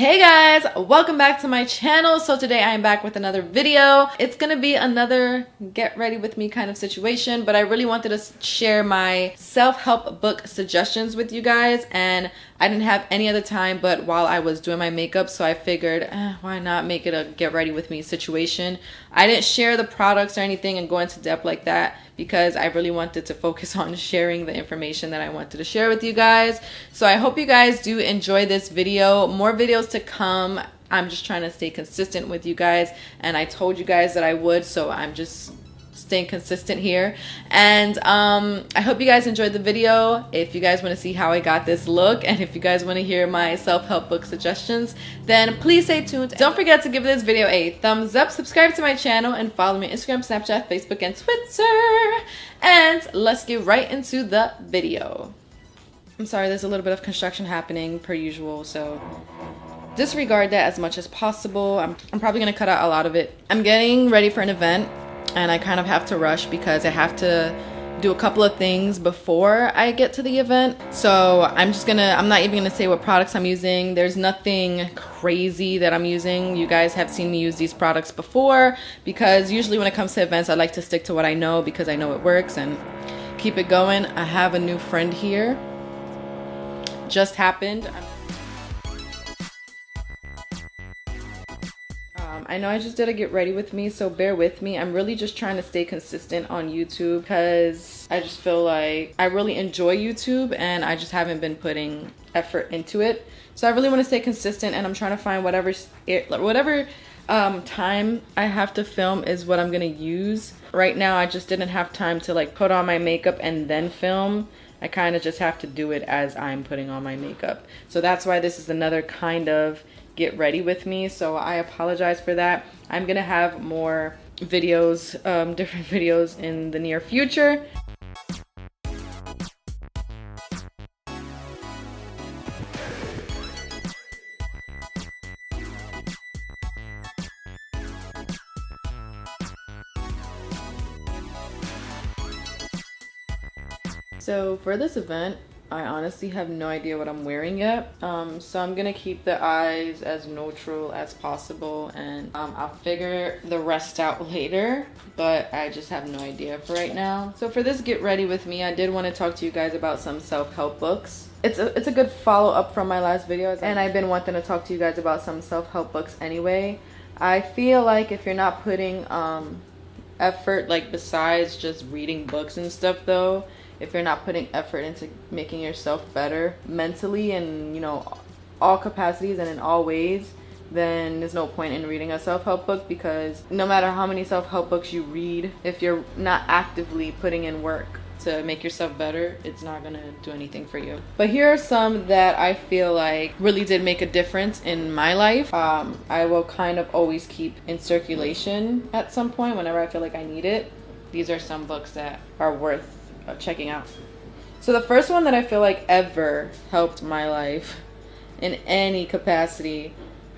Hey guys, welcome back to my channel. So today I am back with another video. It's gonna be another get ready with me kind of situation, but I really wanted to share my self-help book suggestions with you guys, and I didn't have any other time but while I was doing my makeup, so I figured why not make it a get ready with me situation. I didn't share the products or anything and go into depth like that because I really wanted to focus on sharing the information that I wanted to share with you guys. So I hope you guys do enjoy this video. More videos to come. I'm just trying to stay consistent with you guys, and I told you guys that I would, so I'm just staying consistent here. And I hope you guys enjoyed the video. If you guys want to see how I got this look, and if you guys want to hear my self-help book suggestions, then please stay tuned. Don't forget to give this video a thumbs up, subscribe to my channel, and follow me on Instagram, Snapchat, Facebook, and Twitter. And let's get right into the video. I'm sorry, there's a little bit of construction happening per usual, so disregard that as much as possible. I'm probably gonna cut out a lot of it. I'm getting ready for an event, and I kind of have to rush because I have to do a couple of things before I get to the event. So I'm not even gonna say what products I'm using. There's nothing crazy that I'm using. You guys have seen me use these products before, because usually when it comes to events, I like to stick to what I know because I know it works and keep it going. I have a new friend here. Just happened. I know I just did a get ready with me, so bear with me. I'm really just trying to stay consistent on YouTube because I just feel like I really enjoy YouTube and I just haven't been putting effort into it. So I really want to stay consistent, and I'm trying to find whatever time I have to film is what I'm gonna use. Right now I just didn't have time to like put on my makeup and then film. I kind of just have to do it as I'm putting on my makeup. So that's why this is another kind of get ready with me. So I apologize for that. I'm gonna have more videos, different videos in the near future. So for this event, I honestly have no idea what I'm wearing yet. So I'm gonna keep the eyes as neutral as possible, and I'll figure the rest out later, but I just have no idea for right now. So for this get ready with me, I did want to talk to you guys about some self-help books. It's a good follow-up from my last video, and I've been wanting to talk to you guys about some self-help books anyway. I feel like if you're not putting effort, like besides just reading books and stuff though, if you're not putting effort into making yourself better mentally and, you know, all capacities and in all ways, then there's no point in reading a self-help book, because no matter how many self-help books you read, if you're not actively putting in work to make yourself better, it's not gonna do anything for you. But here are some that I feel like really did make a difference in my life. I will kind of always keep in circulation at some point whenever I feel like I need it. These are some books that are worth checking out. So the first one that I feel like ever helped my life in any capacity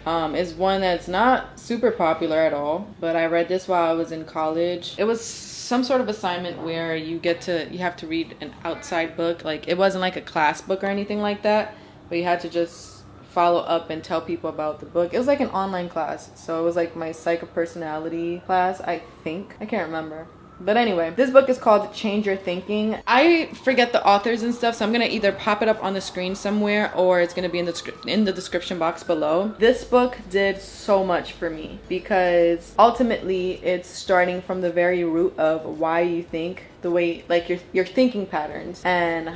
is one that's not super popular at all, but I read this while I was in college. It was some sort of assignment where you have to read an outside book. Like, it wasn't like a class book or anything like that, but you had to just follow up and tell people about the book. It was like an online class, so it was like my psychopersonality class, I think. I can't remember. But anyway, this book is called Change Your Thinking. I forget the authors and stuff, so I'm gonna either pop it up on the screen somewhere or it's gonna be in the description box below. This book did so much for me because ultimately it's starting from the very root of why you think the way, like your thinking patterns, and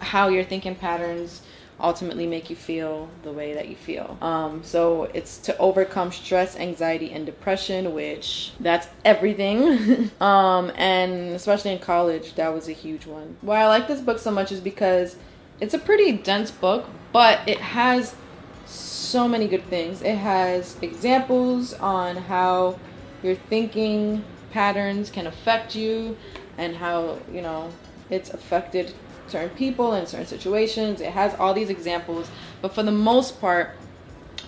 how your thinking patterns ultimately make you feel the way that you feel. So it's to overcome stress, anxiety, and depression, which that's everything. And especially in college, that was a huge one. Why I like this book so much is because it's a pretty dense book, but it has so many good things. It has examples on how your thinking patterns can affect you and how, you know, it's affected certain people in certain situations. It has all these examples, but for the most part,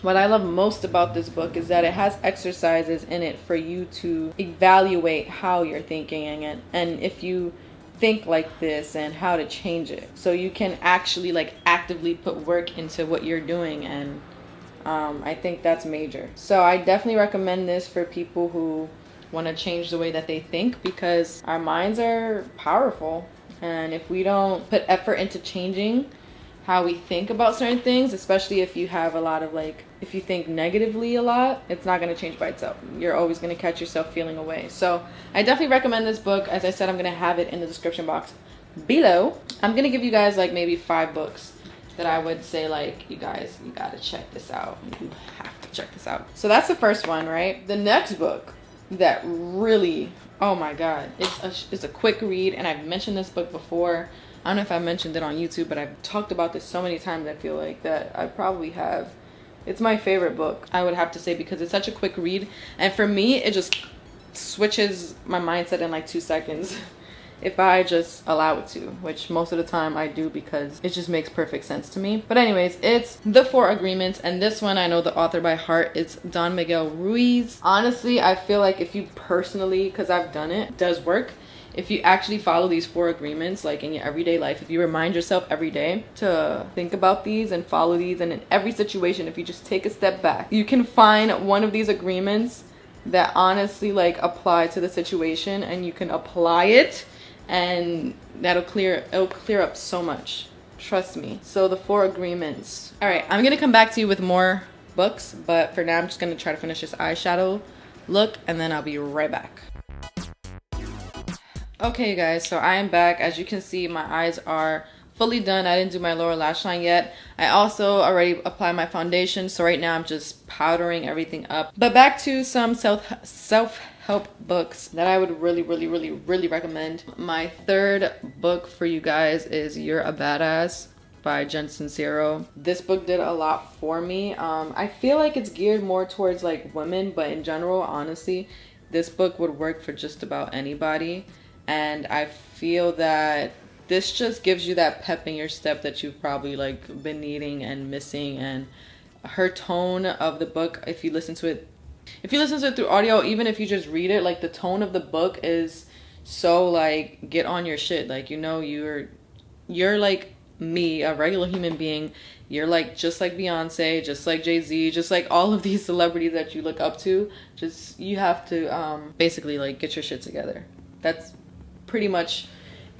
what I love most about this book is that it has exercises in it for you to evaluate how you're thinking and if you think like this and how to change it, so you can actually like actively put work into what you're doing and I think that's major. So I definitely recommend this for people who want to change the way that they think, because our minds are powerful. And if we don't put effort into changing how we think about certain things, especially if you have a lot of if you think negatively a lot, it's not going to change by itself. You're always going to catch yourself feeling away. So I definitely recommend this book. As I said, I'm going to have it in the description box below. I'm going to give you guys maybe 5 books that I would say you guys, you got to check this out. You have to check this out. So that's the first one, right? The next book that really, oh my God, it's a quick read. And I've mentioned this book before. I don't know if I mentioned it on YouTube, but I've talked about this so many times, I feel like, that I probably have. It's my favorite book, I would have to say, because it's such a quick read. And for me, it just switches my mindset in 2 seconds if I just allow it to, which most of the time I do, because it just makes perfect sense to me. But anyways, it's The 4 Agreements. And this one, I know the author by heart. It's Don Miguel Ruiz. Honestly, I feel like if you personally, because I've done it, it does work. If you actually follow these 4 agreements, in your everyday life, if you remind yourself every day to think about these and follow these, and in every situation, if you just take a step back, you can find one of these agreements that honestly apply to the situation, and you can apply it, and it'll clear up so much. Trust me. So the 4 agreements. All right, I'm gonna come back to you with more books, but for now, I'm just gonna try to finish this eyeshadow look, and then I'll be right back. Okay, guys, so I am back. As you can see, my eyes are fully done. I didn't do my lower lash line yet. I also already applied my foundation, so right now I'm just powdering everything up. But back to some self-help books that I would really recommend. My 3rd book for you guys is You're a Badass by Jen Sincero. This book did a lot for me. I feel like it's geared more towards women, but in general, honestly, this book would work for just about anybody. And I feel that this just gives you that pep in your step that you've probably been needing and missing. And her tone of the book, if you listen to it through audio, even if you just read it, the tone of the book is so get on your shit. You're like me, a regular human being. You're just like Beyonce, just like Jay-Z, just like all of these celebrities that you look up to. Just, you have to basically get your shit together. That's pretty much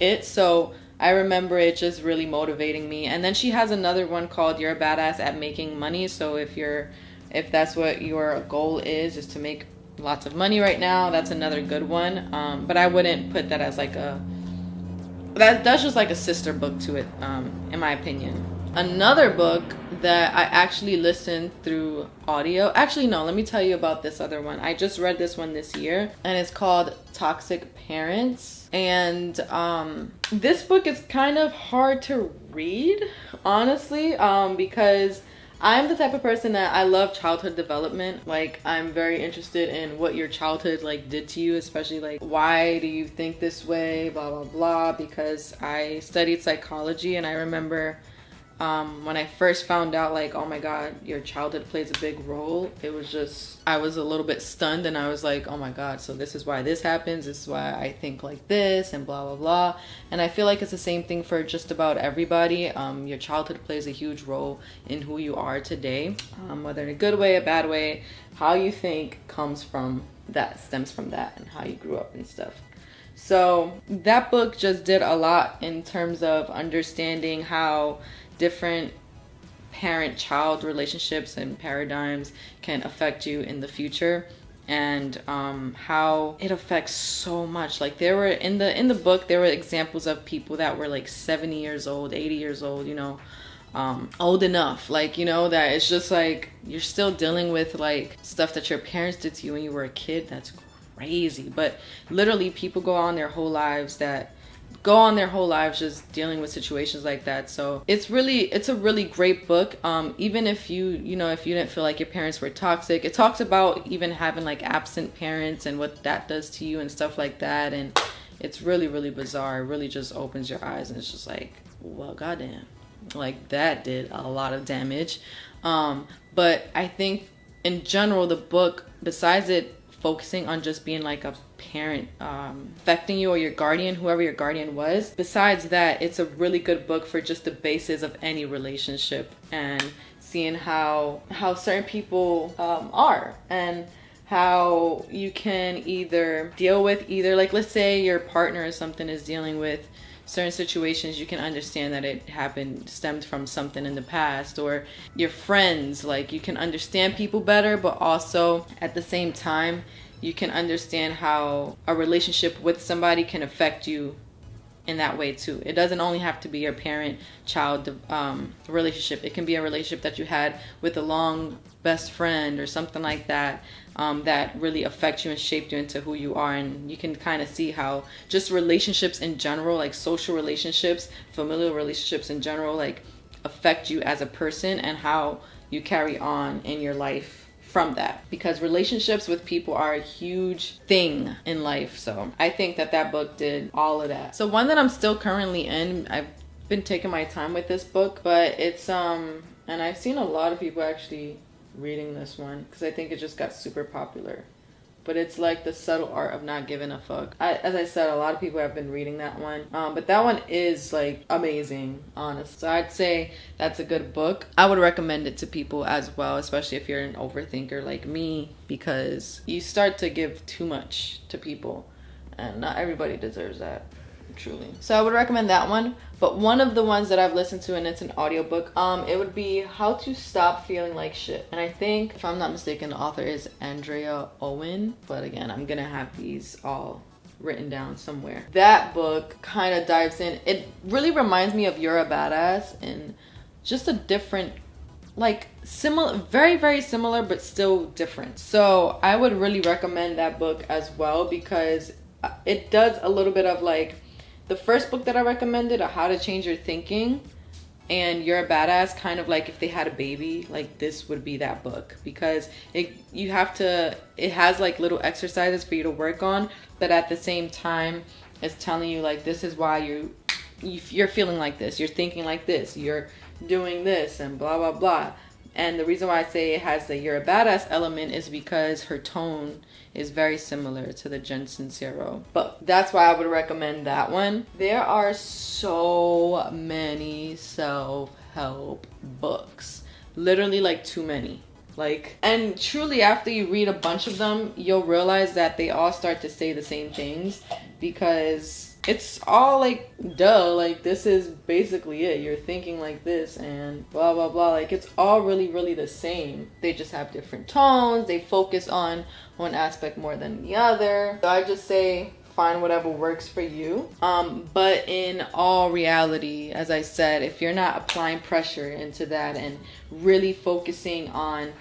it. So I remember it just really motivating me. And then she has another one called You're a Badass at Making Money. So if that's what your goal is to make lots of money right now, that's another good one. But I wouldn't put that as that's just a sister book to it, in my opinion. Another book that I actually listened through audio. Actually, no, let me tell you about this other one. I just read this one this year, and it's called Toxic Parents. And this book is kind of hard to read, honestly, because I'm the type of person that I love childhood development. I'm very interested in what your childhood did to you, especially why do you think this way, blah blah blah, because I studied psychology. And I remember when I first found out oh my God, your childhood plays a big role, it was just, I was a little bit stunned, and I was oh my God, so this is why this happens, this is why I think like this, and blah blah blah. And I feel like it's the same thing for just about everybody. Your childhood plays a huge role in who you are today, whether in a good way, a bad way. How you think stems from that, and how you grew up and stuff. So that book just did a lot in terms of understanding how different parent-child relationships and paradigms can affect you in the future, and how it affects so much. There were in the book, there were examples of people that were 70 years old, 80 years old, old enough, that it's just you're still dealing with stuff that your parents did to you when you were a kid. That's crazy. But literally, people go on their whole lives just dealing with situations like that. So it's a really great book. Even if you didn't feel like your parents were toxic, it talks about even having absent parents and what that does to you and stuff like that. And it's really bizarre. It really just opens your eyes, and it's just well, goddamn, that did a lot of damage. But I think in general, the book, besides it focusing on just being a parent affecting you, or your guardian, whoever your guardian was, besides that, it's a really good book for just the basis of any relationship. And seeing how certain people are, and how you can either deal with like, let's say your partner or something is dealing with certain situations. You can understand that it stemmed from something in the past, or your friends, like you can understand people better, but also at the same time you can understand how a relationship with somebody can affect you in that way too. It doesn't only have to be your parent-child relationship. It can be a relationship that you had with a long best friend or something like that, that really affects you and shaped you into who you are. And you can kind of see how just relationships in general, like social relationships, familial relationships in general, like affect you as a person and how you carry on in your life from that, because relationships with people are a huge thing in life. So I think that book did all of that. So one that I'm still currently in, I've been taking my time with this book, but it's and I've seen a lot of people actually reading this one because I think it just got super popular. But it's like The Subtle Art of Not Giving a Fuck. As I said, a lot of people have been reading that one. But that one is like amazing, honestly. So I'd say that's a good book. I would recommend it to people as well, especially if you're an overthinker like me, because you start to give too much to people, and not everybody deserves that, truly. So I would recommend that one. But one of the ones that I've listened to, and it's an audiobook, it would be How to Stop Feeling Like Shit. And I think, if I'm not mistaken, the author is Andrea Owen. But again, I'm gonna have these all written down somewhere. That book kind of dives in. It really reminds me of You're a Badass, and just a different, like similar, very, very similar, but still different. So I would really recommend that book as well, because it does a little bit of like, the first book that I recommended, How to Change Your Thinking, and You're a Badass, kind of like if they had a baby, like this would be that book, because it has like little exercises for you to work on, but at the same time it's telling you like, this is why you're feeling like this, you're thinking like this, you're doing this, and blah blah blah. And the reason why I say it has the You're a Badass element is because her tone is very similar to the Jen Sincero. But that's why I would recommend that one. There are so many self-help books. Literally like too many. And truly after you read a bunch of them, you'll realize that they all start to say the same things, because it's all like, duh, like this is basically it. You're thinking like this and blah, blah, blah. Like it's all really, really the same. They just have different tones. They focus on one aspect more than the other. So I just say, find whatever works for you. But in all reality, as I said, if you're not applying pressure into that and really focusing on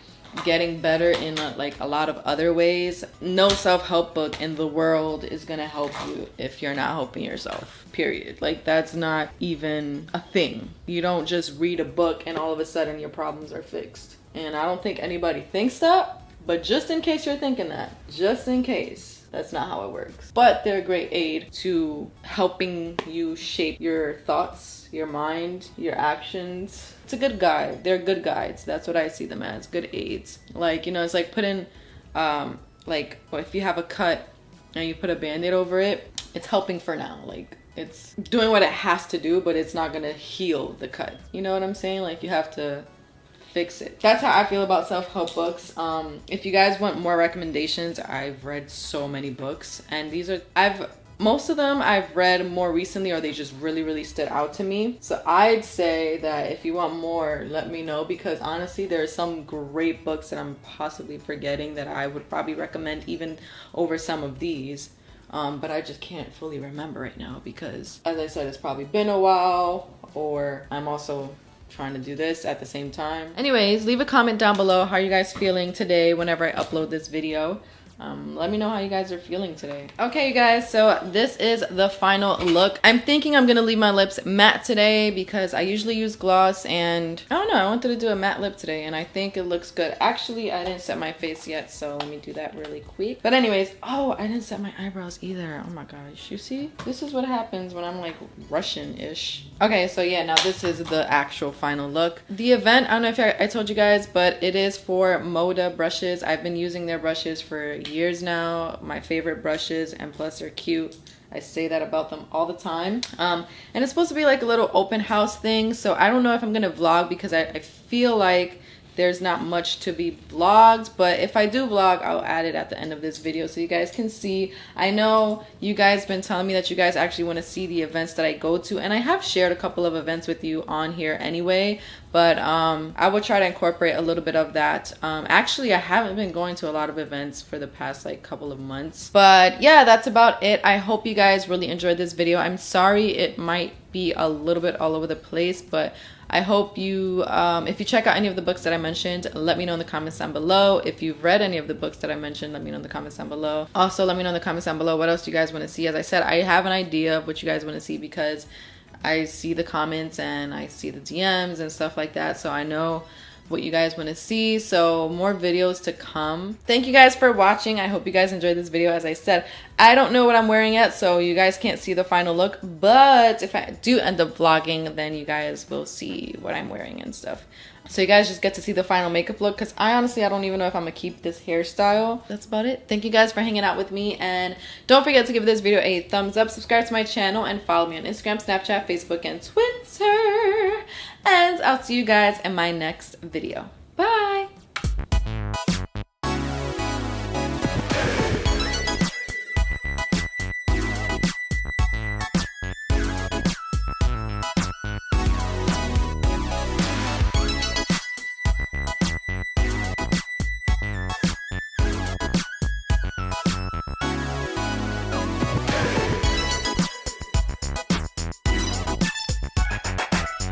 getting better in like a lot of other ways, no self-help book in the world is gonna help you if you're not helping yourself, period. Like that's not even a thing. You don't just read a book and all of a sudden your problems are fixed. And I don't think anybody thinks that, but just in case you're thinking that, just in case, that's not how it works. But they're a great aid to helping you shape your thoughts, your mind, your actions. It's a good guide. They're good guides. That's what I see them as, good aids. Like, you know, it's like putting, like, well, if you have a cut and you put a Band-Aid over it, it's helping for now. Like, it's doing what it has to do, but it's not gonna heal the cut. You know what I'm saying? Like, you have to fix it. That's how I feel about self-help books. If you guys want more recommendations, I've read so many books, and most of them I've read more recently, or they just really, really stood out to me. So I'd say that if you want more, let me know, because honestly, there are some great books that I'm possibly forgetting that I would probably recommend even over some of these. But I just can't fully remember right now because, as I said, it's probably been a while, or I'm also trying to do this at the same time. Anyways, leave a comment down below how you guys feeling today whenever I upload this video. Let me know how you guys are feeling today. Okay, you guys, so this is the final look. I'm thinking I'm gonna leave my lips matte today because I usually use gloss, and I don't know, I wanted to do a matte lip today and I think it looks good. Actually, I didn't set my face yet, so let me do that really quick. But anyways, oh, I didn't set my eyebrows either. Oh my gosh, you see? This is what happens when I'm like Russian-ish. Okay, so yeah, now this is the actual final look. The event, I don't know if I told you guys, but it is for MODA brushes. I've been using their brushes for years now. My favorite brushes, and plus they're cute. I say that about them all the time. And it's supposed to be like a little open house thing. So I don't know if I'm gonna vlog because I feel like there's not much to be vlogged, but if I do vlog, I'll add it at the end of this video so you guys can see. I know you guys been telling me that you guys actually want to see the events that I go to, and I have shared a couple of events with you on here anyway, but I will try to incorporate a little bit of that. Actually, I haven't been going to a lot of events for the past like couple of months, but yeah, that's about it. I hope you guys really enjoyed this video. I'm sorry it might be a little bit all over the place, but I hope you, if you check out any of the books that I mentioned, let me know in the comments down below. If you've read any of the books that I mentioned, let me know in the comments down below. Also, let me know in the comments down below what else you guys want to see. As I said, I have an idea of what you guys want to see because I see the comments and I see the DMs and stuff like that. So I know what you guys want to see, so more videos to come. Thank you guys for watching. I hope you guys enjoyed this video. As I said, I don't know what I'm wearing yet, so you guys can't see the final look, but if I do end up vlogging, then you guys will see what I'm wearing and stuff. So you guys just get to see the final makeup look, because I don't even know if I'm gonna keep this hairstyle. That's about it. Thank you guys for hanging out with me, and don't forget to give this video a thumbs up, subscribe to my channel, and follow me on Instagram, Snapchat, Facebook, and Twitter. And I'll see you guys in my next video. Bye!